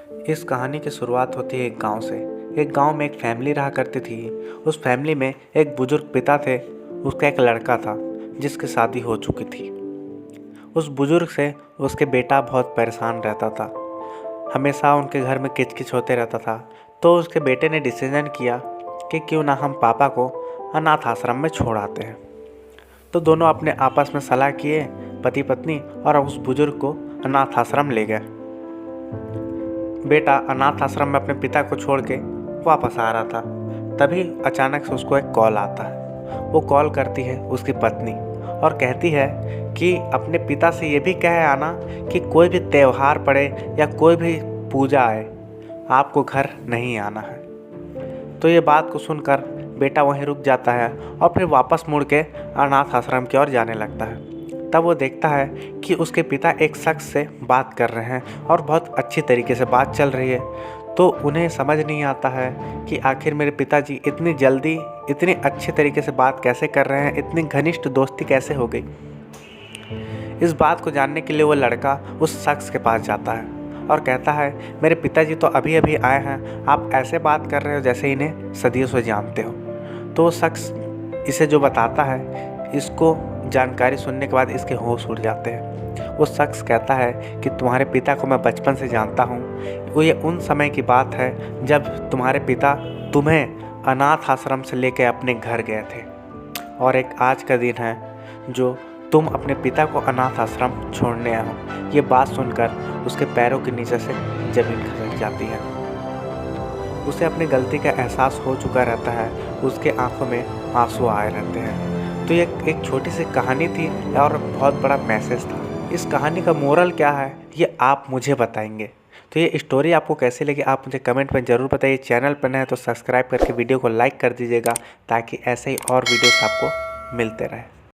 इस कहानी की शुरुआत होती है एक गांव से। एक गांव में एक फैमिली रहा करती थी। उस फैमिली में एक बुजुर्ग पिता थे। उसका एक लड़का था जिसकी शादी हो चुकी थी। उस बुजुर्ग से उसके बेटा बहुत परेशान रहता था। हमेशा उनके घर में किचकिच होते रहता था। तो उसके बेटे ने डिसीजन किया कि क्यों ना हम पापा को अनाथ आश्रम में छोड़ आते हैं। तो दोनों अपने आपस में सलाह किए, पति पत्नी, और उस बुजुर्ग को अनाथ आश्रम ले गए। बेटा अनाथ आश्रम में अपने पिता को छोड़ के वापस आ रहा था। तभी अचानक से उसको एक कॉल आता है। वो कॉल करती है उसकी पत्नी और कहती है कि अपने पिता से ये भी कहे आना कि कोई भी त्यौहार पड़े या कोई भी पूजा आए, आपको घर नहीं आना है। तो ये बात को सुनकर बेटा वहीं रुक जाता है और फिर वापस मुड़ के अनाथ आश्रम की ओर जाने लगता है। तब वो देखता है कि उसके पिता एक शख्स से बात कर रहे हैं और बहुत अच्छी तरीके से बात चल रही है। तो उन्हें समझ नहीं आता है कि आखिर मेरे पिताजी इतनी जल्दी इतनी अच्छे तरीके से बात कैसे कर रहे हैं, इतनी घनिष्ठ दोस्ती कैसे हो गई। इस बात को जानने के लिए वो लड़का उस शख्स के पास जाता है और कहता है, मेरे पिताजी तो अभी अभी आए हैं, आप ऐसे बात कर रहे हो जैसे इन्हें सदियों से जानते हो। तो वो शख्स इसे जो बताता है, इसको जानकारी सुनने के बाद इसके होश उड़ जाते हैं। वो शख्स कहता है कि तुम्हारे पिता को मैं बचपन से जानता हूँ। वो ये उन समय की बात है जब तुम्हारे पिता तुम्हें अनाथ आश्रम से लेकर अपने घर गए थे, और एक आज का दिन है जो तुम अपने पिता को अनाथ आश्रम छोड़ने आए हो। ये बात सुनकर उसके पैरों के नीचे से ज़मीन खिसक जाती है। उसे अपनी गलती का एहसास हो चुका रहता है। उसके आंखों में आंसू आए रहते हैं। तो ये एक छोटी सी कहानी थी और बहुत बड़ा मैसेज था। इस कहानी का मोरल क्या है ये आप मुझे बताएंगे। तो ये स्टोरी आपको कैसी लगी आप मुझे कमेंट में ज़रूर बताइए। चैनल पर नए हैं तो सब्सक्राइब करके वीडियो को लाइक कर दीजिएगा ताकि ऐसे ही और वीडियोस आपको मिलते रहे।